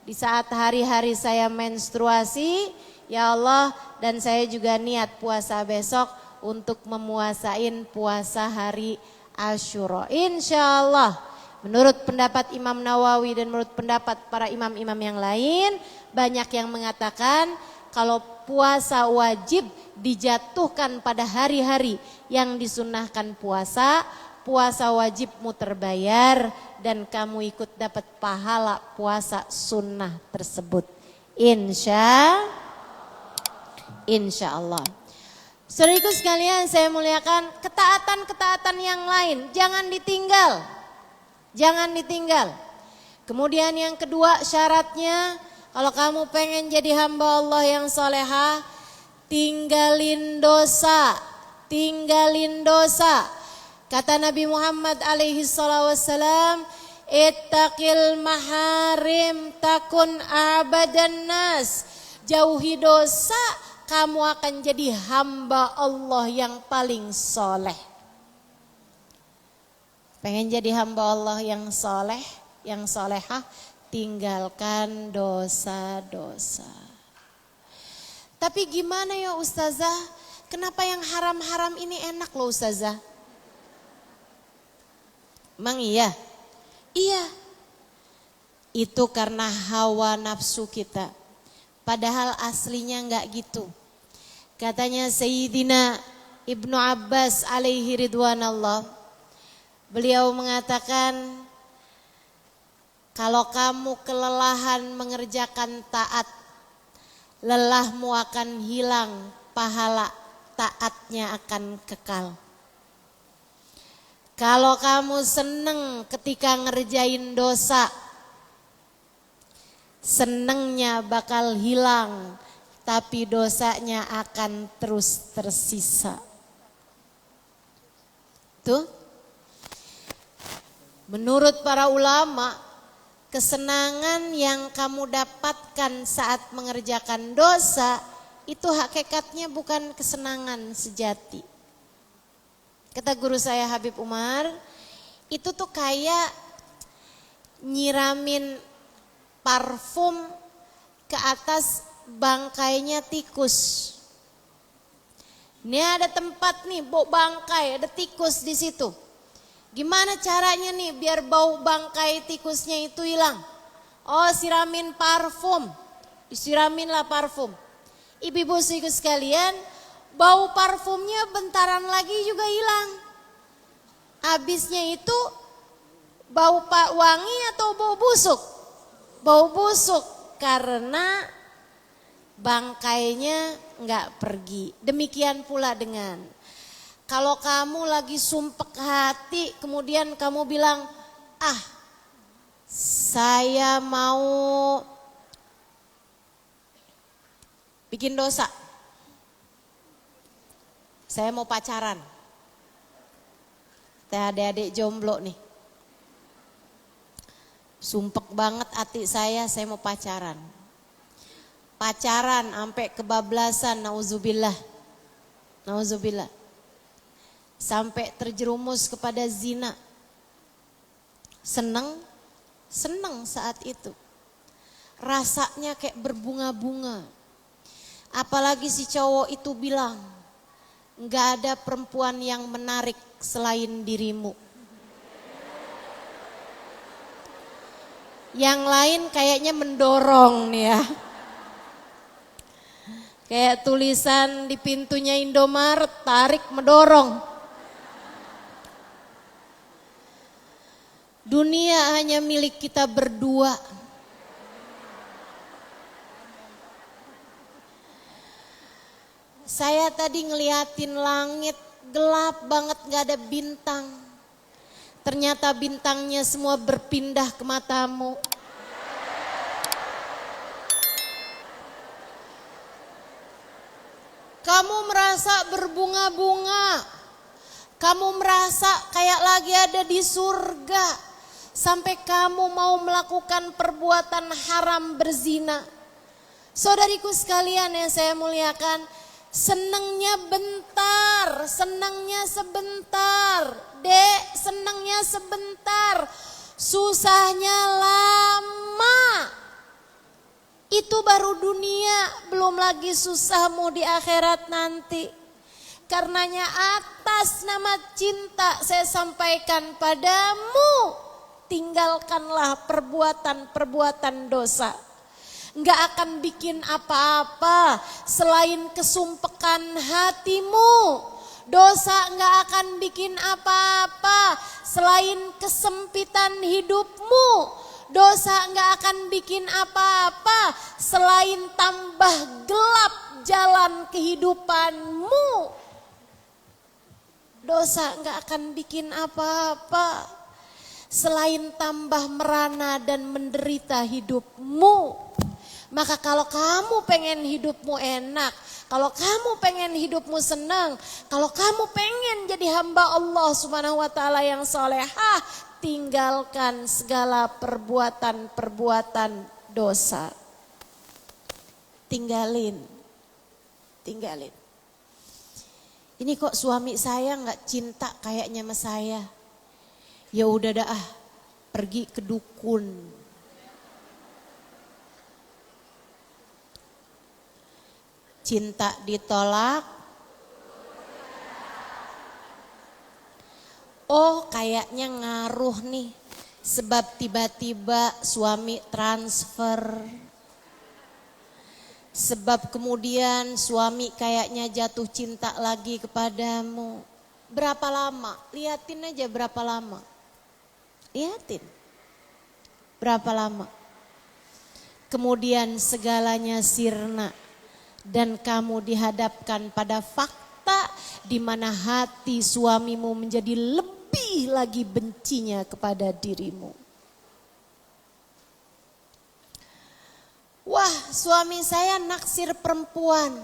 di saat hari-hari saya menstruasi. Ya Allah, dan saya juga niat puasa besok untuk memuasain puasa hari Asyura. Insya Allah, menurut pendapat Imam Nawawi dan menurut pendapat para imam-imam yang lain, banyak yang mengatakan kalau puasa wajib dijatuhkan pada hari-hari yang disunnahkan puasa, puasa wajibmu terbayar dan kamu ikut dapat pahala puasa sunnah tersebut. Insya Allah. Saudaraku sekalian, saya muliakan, ketaatan-ketaatan yang lain jangan ditinggal. Jangan ditinggal. Kemudian yang kedua syaratnya, kalau kamu pengen jadi hamba Allah yang solehah, tinggalin dosa. Tinggalin dosa. Kata Nabi Muhammad alaihi salatu wassalam, ittaqil maharim takun abadan nas. Jauhi dosa, kamu akan jadi hamba Allah yang paling soleh. Pengen jadi hamba Allah yang soleh, yang solehah, tinggalkan dosa-dosa. Tapi gimana ya Ustazah, kenapa yang haram-haram ini enak loh Ustazah? Emang iya? Iya. Itu karena hawa nafsu kita. Padahal aslinya enggak gitu. Katanya Sayyidina Ibnu Abbas alaihi ridwanallah. Beliau mengatakan, kalau kamu kelelahan mengerjakan taat, lelahmu akan hilang, pahala taatnya akan kekal. Kalau kamu seneng ketika ngerjain dosa, senengnya bakal hilang, tapi dosanya akan terus tersisa. Tuh, menurut para ulama, kesenangan yang kamu dapatkan saat mengerjakan dosa, itu hakikatnya bukan kesenangan sejati. Kata guru saya Habib Umar, itu tuh kayak nyiramin parfum ke atas bangkainya tikus. Ini ada tempat nih bau bangkai, ada tikus di situ. Gimana caranya nih biar bau bangkai tikusnya itu hilang? Oh, siramin parfum. Disiraminlah parfum. Ibu-ibu sekalian, bau parfumnya bentaran lagi juga hilang. Habisnya itu bau wangi atau bau busuk? Bau busuk karena bangkainya enggak pergi. Demikian pula dengan kalau kamu lagi sumpek hati, kemudian kamu bilang, Saya mau bikin dosa. Saya mau pacaran. Teh adik-adik jomblo nih. Sumpek banget hati saya mau pacaran. Pacaran sampai kebablasan, nauzubillah. Nauzubillah. Sampai terjerumus kepada zina. Seneng saat itu. Rasanya kayak berbunga-bunga. Apalagi si cowok itu bilang, enggak ada perempuan yang menarik selain dirimu. Yang lain kayaknya mendorong nih ya. Kayak tulisan di pintunya Indomaret, tarik mendorong. Dunia hanya milik kita berdua. Saya tadi ngeliatin langit, gelap banget, gak ada bintang. Ternyata bintangnya semua berpindah ke matamu. Kamu merasa berbunga-bunga. Kamu merasa kayak lagi ada di surga. Sampai kamu mau melakukan perbuatan haram berzina. Saudariku sekalian yang saya muliakan, senangnya bentar, senangnya sebentar. Dek, senangnya sebentar, susahnya lama. Itu baru dunia, belum lagi susahmu di akhirat nanti. Karenanya atas nama cinta saya sampaikan padamu, tinggalkanlah perbuatan-perbuatan dosa. Enggak akan bikin apa-apa selain kesumpekan hatimu. Dosa enggak akan bikin apa-apa selain kesempitan hidupmu. Dosa enggak akan bikin apa-apa selain tambah gelap jalan kehidupanmu. Dosa enggak akan bikin apa-apa selain tambah merana dan menderita hidupmu. Maka kalau kamu pengen hidupmu enak, kalau kamu pengen hidupmu senang, kalau kamu pengen jadi hamba Allah Subhanahu wa taala yang solehah, tinggalkan segala perbuatan-perbuatan dosa. Tinggalin. Ini kok suami saya nggak cinta kayaknya sama saya. Ya udah dah, pergi ke dukun. Cinta ditolak. Oh, kayaknya ngaruh nih. Sebab tiba-tiba suami transfer. Sebab kemudian suami kayaknya jatuh cinta lagi kepadamu. Berapa lama? Liatin aja berapa lama. Liatin. Berapa lama. Kemudian segalanya sirna. Dan kamu dihadapkan pada fakta di mana hati suamimu menjadi lebih lagi bencinya kepada dirimu. Wah, suami saya naksir perempuan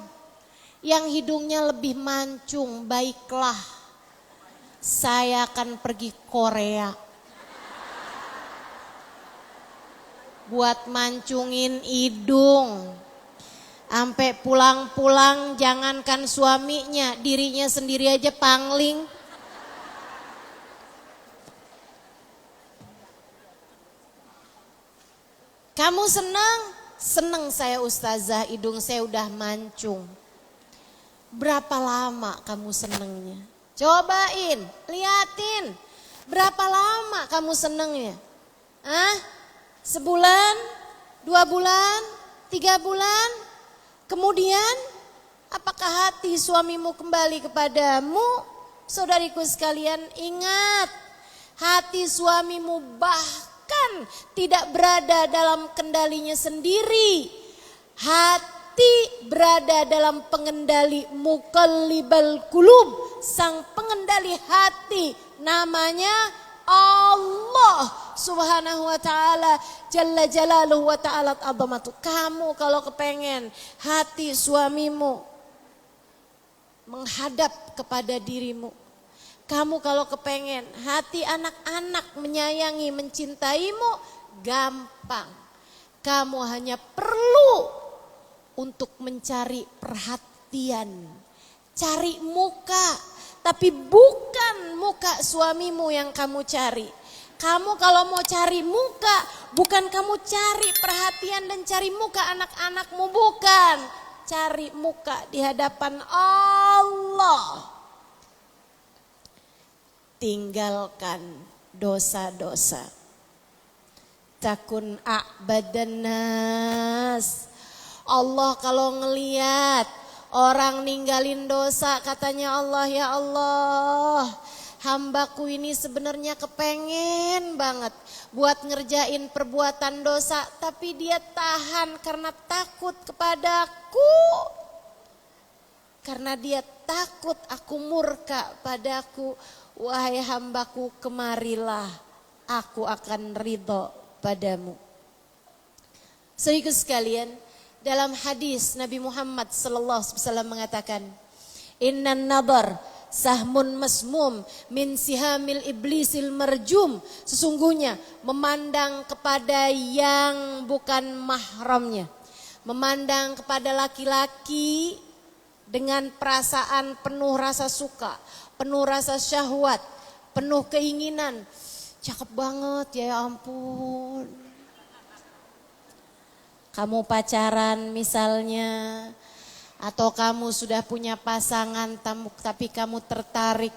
yang hidungnya lebih mancung, baiklah. Saya akan pergi Korea. Buat mancungin hidung. Sampai pulang-pulang jangankan suaminya, dirinya sendiri aja pangling. Kamu senang? Senang saya ustazah, hidung saya udah mancung. Berapa lama kamu senangnya? Cobain, liatin. Berapa lama kamu senangnya? Sebulan? 2 bulan? 3 bulan? Kemudian apakah hati suamimu kembali kepadamu? Saudariku sekalian, ingat, hati suamimu bahkan tidak berada dalam kendalinya sendiri. Hati berada dalam pengendali Muqallibal Qulub, sang pengendali hati, namanya Allah. subhanahu wa ta'ala jalla jalaluhu wa ta'ala azamatu. Kamu kalau kepengen hati suamimu menghadap kepada dirimu, kamu kalau kepengen hati anak-anak menyayangi, mencintaimu, gampang. Kamu hanya perlu untuk mencari perhatian, cari muka, tapi bukan muka suamimu yang kamu cari. Kamu kalau mau cari muka, bukan kamu cari perhatian dan cari muka anak-anakmu, bukan. Cari muka di hadapan Allah. Tinggalkan dosa-dosa. Takun a'badan nas. Allah kalau ngeliat orang ninggalin dosa, katanya Allah, ya Allah, hambaku ini sebenarnya kepengen banget buat ngerjain perbuatan dosa, tapi dia tahan karena takut kepadaku. Karena dia takut aku murka padaku. Wahai hambaku, kemarilah, aku akan ridho padamu. Saudaraku sekalian, dalam hadis Nabi Muhammad SAW mengatakan, Innan nadar sahmun masmum min sihamil iblisil marjum. Sesungguhnya memandang kepada yang bukan mahramnya, memandang kepada laki-laki dengan perasaan penuh rasa suka, penuh rasa syahwat, penuh keinginan. Cakep banget, ya ampun. Kamu pacaran misalnya, atau kamu sudah punya pasangan tapi kamu tertarik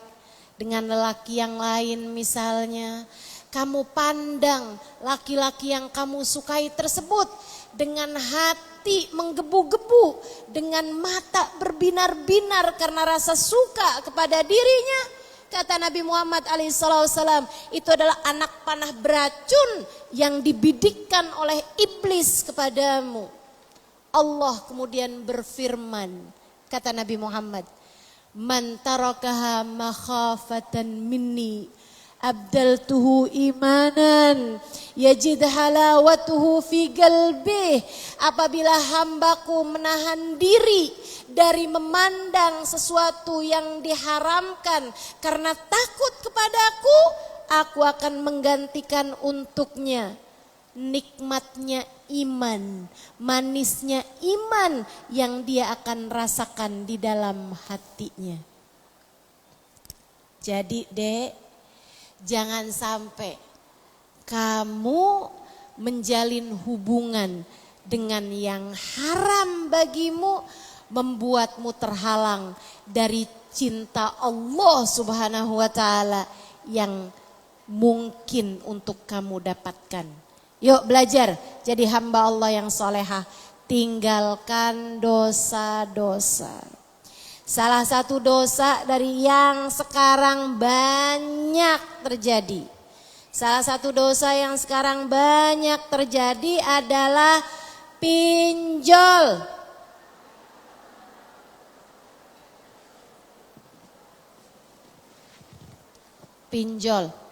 dengan lelaki yang lain misalnya. Kamu pandang laki-laki yang kamu sukai tersebut dengan hati menggebu-gebu, dengan mata berbinar-binar karena rasa suka kepada dirinya. Kata Nabi Muhammad SAW, itu adalah anak panah beracun yang dibidikkan oleh iblis kepadamu. Allah kemudian berfirman, kata Nabi Muhammad, Man tarakaha makhafatan minni abdaltuhu imanan yajid halawatuhu fi qalbih. Apabila hambaku menahan diri dari memandang sesuatu yang diharamkan karena takut kepadaku, aku akan menggantikan untuknya nikmatnya iman, manisnya iman yang dia akan rasakan di dalam hatinya. Jadi dek, jangan sampai kamu menjalin hubungan dengan yang haram bagimu, membuatmu terhalang dari cinta Allah Subhanahu wa ta'ala yang mungkin untuk kamu dapatkan. Yuk belajar jadi hamba Allah yang solehah. Tinggalkan dosa-dosa. Salah satu dosa dari yang sekarang banyak terjadi. Salah satu dosa yang sekarang banyak terjadi adalah pinjol. Pinjol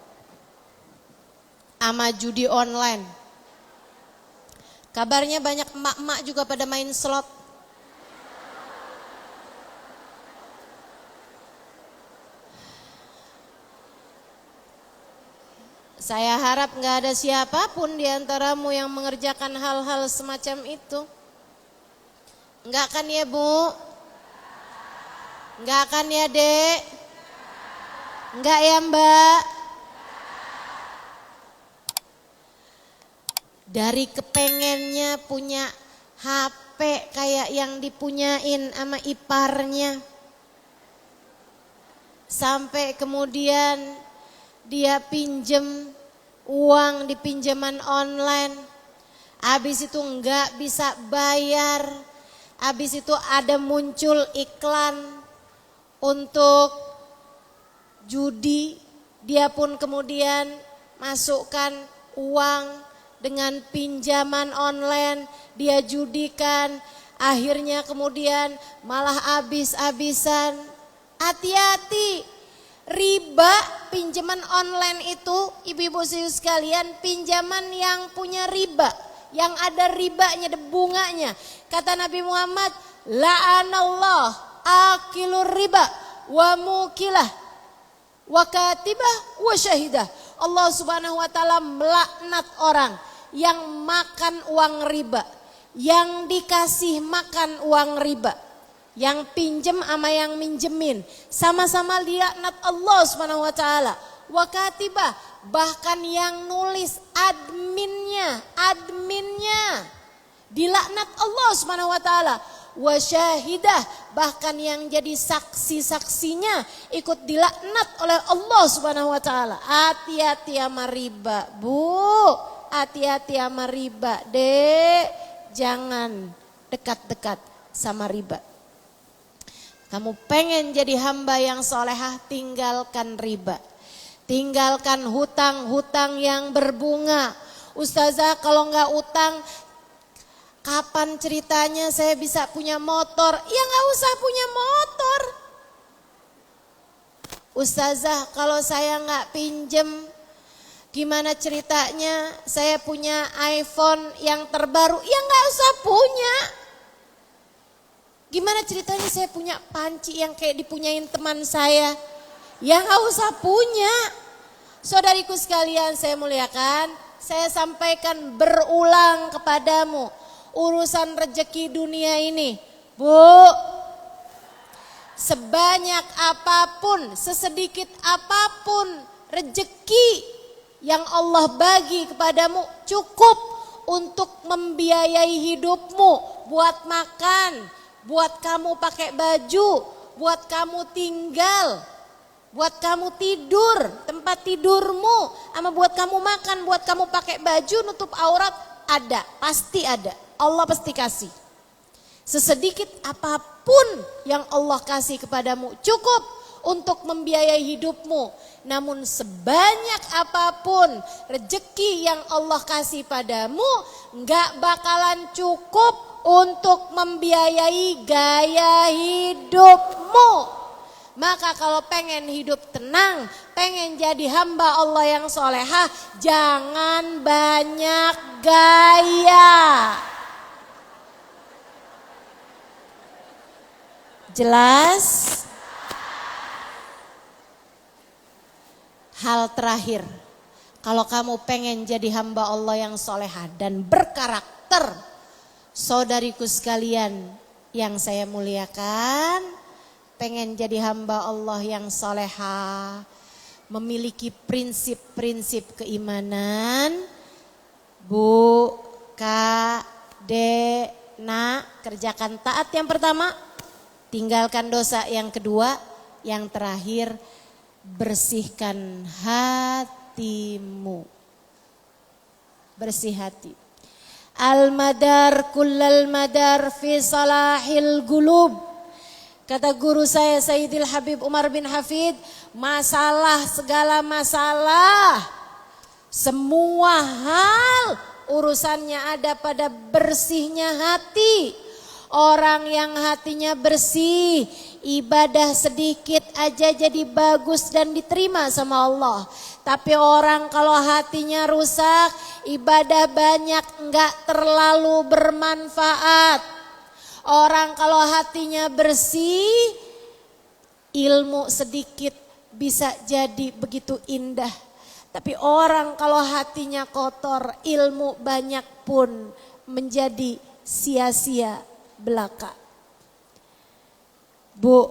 sama judi online. Kabarnya banyak emak-emak juga pada main slot. Saya harap gak ada siapapun di antaramu yang mengerjakan hal-hal semacam itu. Enggak kan ya Bu? Enggak kan ya Dek? Enggak ya Mbak? Dari kepengennya punya HP kayak yang dipunyain sama iparnya, sampai kemudian dia pinjem uang di pinjaman online, habis itu enggak bisa bayar, habis itu ada muncul iklan untuk judi, dia pun kemudian masukkan uang dengan pinjaman online, dia judikan, akhirnya kemudian malah habis-habisan. Hati-hati, Riba, pinjaman online itu, ibu-ibu sekalian, pinjaman yang punya riba, yang ada ribanya, ada bunganya. Kata Nabi Muhammad, la'anallah akilur riba wa mukilah wa katibah wa syahidah. Allah Subhanahu wa taala melaknat orang yang makan uang riba, yang dikasih makan uang riba, yang pinjem sama yang minjemin, sama-sama dilaknat Allah Subhanahu wa taala. Wa katibah, bahkan yang nulis adminnya dilaknat Allah Subhanahu wa taala. Wa syahidah, bahkan yang jadi saksi-saksinya ikut dilaknat oleh Allah Subhanahu wa taala. Hati-hati sama riba, Bu. Hati-hati sama riba, Dek. Jangan dekat-dekat sama riba. Kamu pengen jadi hamba yang solehah, tinggalkan riba. Tinggalkan hutang-hutang yang berbunga. Ustazah, kalau nggak utang, kapan ceritanya saya bisa punya motor? Ya nggak usah punya motor. Ustazah, kalau saya nggak pinjem, gimana ceritanya saya punya iPhone yang terbaru? Ya nggak usah punya. Gimana ceritanya saya punya panci yang kayak dipunyain teman saya? Ya nggak usah punya. Saudariku sekalian saya muliakan, saya sampaikan berulang kepadamu, urusan rezeki dunia ini, Bu, sebanyak apapun, sesedikit apapun rezeki yang Allah bagi kepadamu cukup untuk membiayai hidupmu, buat makan, buat kamu pakai baju, buat kamu tinggal, buat kamu tidur, tempat tidurmu, sama buat kamu makan, buat kamu pakai baju, nutup aurat, ada, pasti ada. Allah pasti kasih. Sesedikit apapun yang Allah kasih kepadamu cukup untuk membiayai hidupmu. Namun sebanyak apapun rezeki yang Allah kasih padamu, gak bakalan cukup untuk membiayai gaya hidupmu. Maka kalau pengen hidup tenang, pengen jadi hamba Allah yang solehah, jangan banyak gaya. Jelas? Hal terakhir, kalau kamu pengen jadi hamba Allah yang solehah dan berkarakter, saudariku sekalian yang saya muliakan, pengen jadi hamba Allah yang solehah, memiliki prinsip-prinsip keimanan, Bu, Kak, Dek, Nak, kerjakan taat yang pertama, tinggalkan dosa yang kedua, yang terakhir, bersihkan hatimu. Bersih hati. Al-madar kullal madar fi salahil gulub. Kata guru saya Sayyidil Habib Umar bin Hafid, masalah, segala masalah, semua hal urusannya ada pada bersihnya hati. Orang yang hatinya bersih, ibadah sedikit aja jadi bagus dan diterima sama Allah. Tapi orang kalau hatinya rusak, ibadah banyak enggak terlalu bermanfaat. Orang kalau hatinya bersih, ilmu sedikit bisa jadi begitu indah. Tapi orang kalau hatinya kotor, ilmu banyak pun menjadi sia-sia belaka. Bu,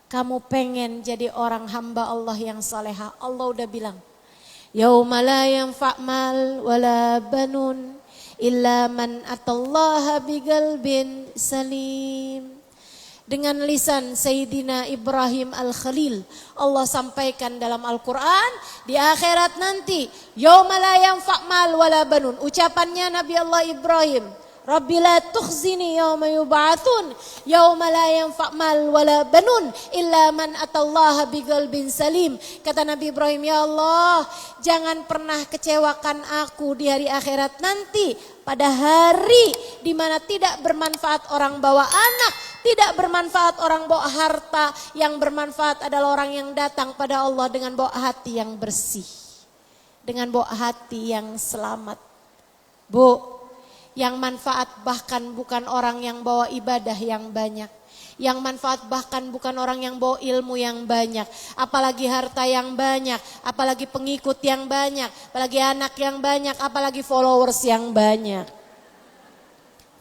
kamu pengen jadi orang hamba Allah yang salehah, Allah udah bilang, yauma la yanfa' mal wala banun illa man atallaha biqalbin salim. Dengan lisan Sayyidina Ibrahim Al-Khalil, Allah sampaikan dalam Al-Quran, di akhirat nanti, yauma la yanfa' mal wala banun. Ucapannya Nabi Allah Ibrahim, Rabbi la tukhzini yawma yub'atsun yawma la yanfa' mal wala banun illa man atallaha biqalbin salim. Kata Nabi Ibrahim, ya Allah, jangan pernah kecewakan aku di hari akhirat nanti, pada hari di mana tidak bermanfaat orang bawa anak, Tidak bermanfaat orang bawa harta, yang bermanfaat adalah orang yang datang pada Allah dengan bawa hati yang bersih. Dengan bawa hati yang selamat. Bu, yang manfaat bahkan bukan orang yang bawa ibadah yang banyak. Yang manfaat bahkan bukan orang yang bawa ilmu yang banyak. Apalagi harta yang banyak, apalagi pengikut yang banyak, apalagi anak yang banyak, apalagi followers yang banyak.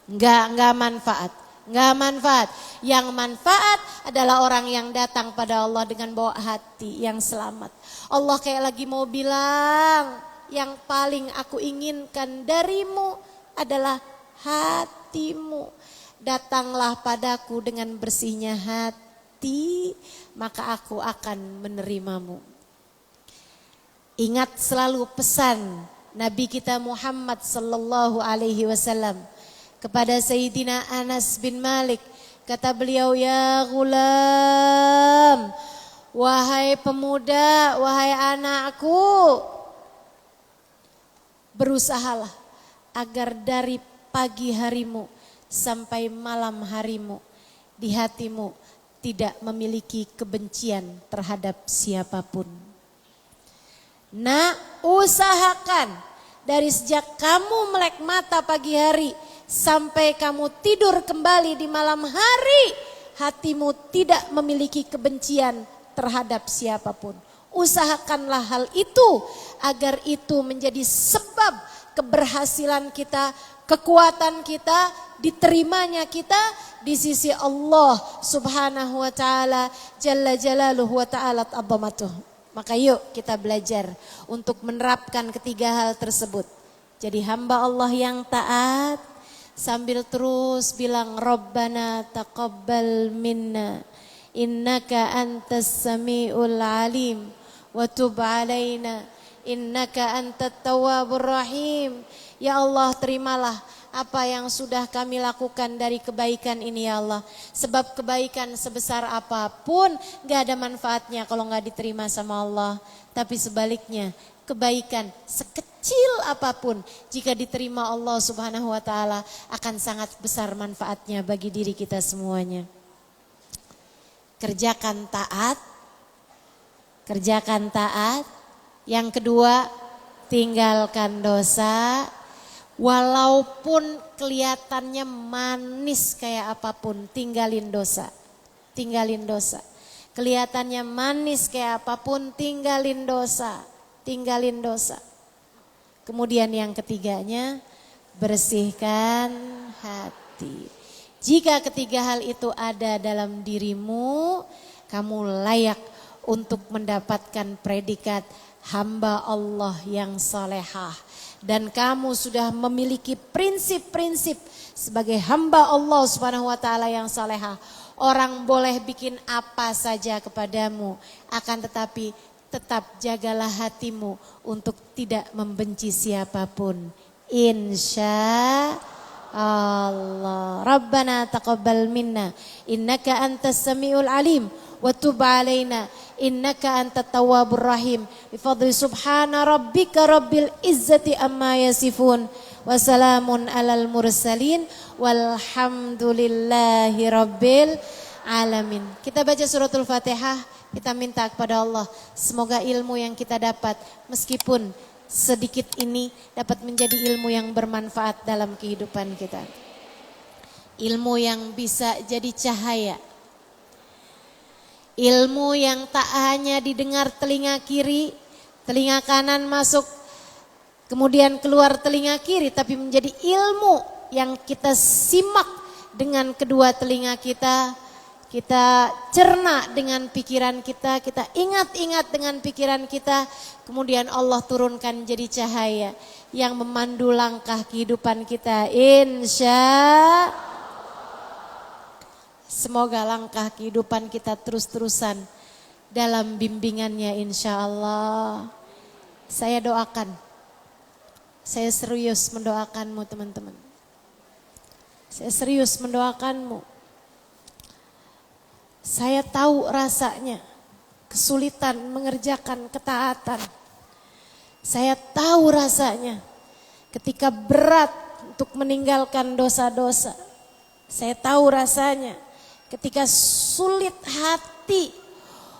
Enggak manfaat. Enggak manfaat. Yang manfaat adalah orang yang datang pada Allah dengan bawa hati yang selamat. Allah kayak lagi mau bilang, yang paling aku inginkan darimu adalah hatimu. Datanglah padaku dengan bersihnya hati, maka aku akan menerimamu. Ingat selalu pesan Nabi kita Muhammad sallallahu alaihi wasallam kepada Sayyidina Anas bin Malik. Kata beliau, ya gulam, wahai pemuda, wahai anakku, berusahalah agar dari pagi harimu sampai malam harimu di hatimu tidak memiliki kebencian terhadap siapapun. Nah, usahakan dari sejak kamu melek mata pagi hari sampai kamu tidur kembali di malam hari, hatimu tidak memiliki kebencian terhadap siapapun. Usahakanlah hal itu agar itu menjadi sebab keberhasilan kita, kekuatan kita, diterimanya kita di sisi Allah Subhanahu wa taala, jalla jalaluhu wa ta'ala azamatuh. Maka yuk kita belajar untuk menerapkan ketiga hal tersebut. Jadi hamba Allah yang taat sambil terus bilang Rabbana taqabbal minna innaka antas samiul alim wa tub alaina innaka antat tawwabur rahim. Ya Allah, terimalah apa yang sudah kami lakukan dari kebaikan ini ya Allah. Sebab kebaikan sebesar apapun gak ada manfaatnya kalau gak diterima sama Allah. Tapi sebaliknya, kebaikan sekecil apapun jika diterima Allah Subhanahu wa taala akan sangat besar manfaatnya bagi diri kita semuanya. Kerjakan taat. Kerjakan taat. Yang kedua, tinggalkan dosa. Walaupun kelihatannya manis kayak apapun, tinggalin dosa. Tinggalin dosa. Kelihatannya manis kayak apapun, tinggalin dosa. Tinggalin dosa. Kemudian yang ketiganya, bersihkan hati. Jika ketiga hal itu ada dalam dirimu, kamu layak untuk mendapatkan predikat hamba Allah yang salehah. Dan kamu sudah memiliki prinsip-prinsip sebagai hamba Allah Subhanahu wa taala yang salehah. Orang boleh bikin apa saja kepadamu, akan tetapi tetap jagalah hatimu untuk tidak membenci siapapun. Insya Allah. Rabbana taqabbal minna innaka antas samiul alim wa tub alaina innaka antat tawwabur rahim. Bifadli subhana rabbika rabbil izzati amma yasifun wa salamun alal mursalin walhamdulillahi rabbil alamin. Kita baca suratul Fatihah, kita minta kepada Allah semoga ilmu yang kita dapat meskipun sedikit ini dapat menjadi ilmu yang bermanfaat dalam kehidupan kita. Ilmu yang bisa jadi cahaya. Ilmu yang tak hanya didengar telinga kiri, telinga kanan masuk, kemudian keluar telinga kiri, tapi menjadi ilmu yang kita simak dengan kedua telinga kita cerna dengan pikiran kita ingat-ingat dengan pikiran kita, kemudian Allah turunkan jadi cahaya yang memandu langkah kehidupan kita. Semoga langkah kehidupan kita terus-terusan dalam bimbingannya insya Allah. Saya doakan, saya serius mendoakanmu teman-teman. Saya serius mendoakanmu. Saya tahu rasanya kesulitan mengerjakan ketaatan. Saya tahu rasanya ketika berat untuk meninggalkan dosa-dosa. Saya tahu rasanya ketika sulit hati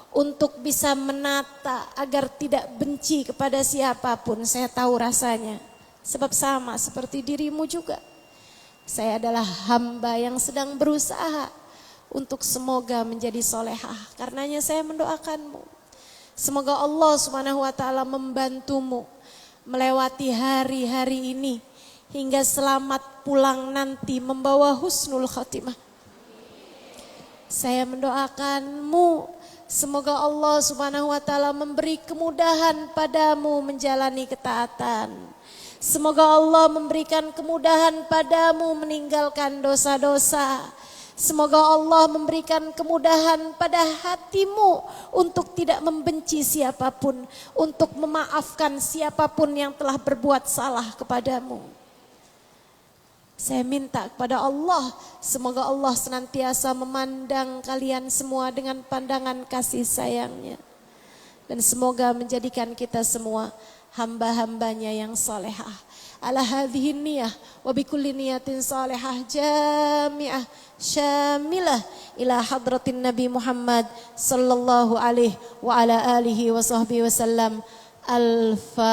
untuk bisa menata agar tidak benci kepada siapapun. Saya tahu rasanya, sebab sama seperti dirimu juga. Saya adalah hamba yang sedang berusaha untuk semoga menjadi solehah. Karenanya saya mendoakanmu, semoga Allah Subhanahu wa taala membantumu melewati hari-hari ini hingga selamat pulang nanti membawa husnul khatimah. Saya mendoakanmu semoga Allah Subhanahu wa taala memberi kemudahan padamu menjalani ketaatan. Semoga Allah memberikan kemudahan padamu meninggalkan dosa-dosa. Semoga Allah memberikan kemudahan pada hatimu untuk tidak membenci siapapun, untuk memaafkan siapapun yang telah berbuat salah kepadamu. Saya minta kepada Allah, semoga Allah senantiasa memandang kalian semua dengan pandangan kasih sayangnya. Dan semoga menjadikan kita semua hamba-hambanya yang solehah. Ala hadhihi niyah wa bikulli niyatin salihah jami'ah syamilah ila hadratin Nabi Muhammad sallallahu alaihi wa ala alihi wa sahbihi wasallam. Al-Fatihah.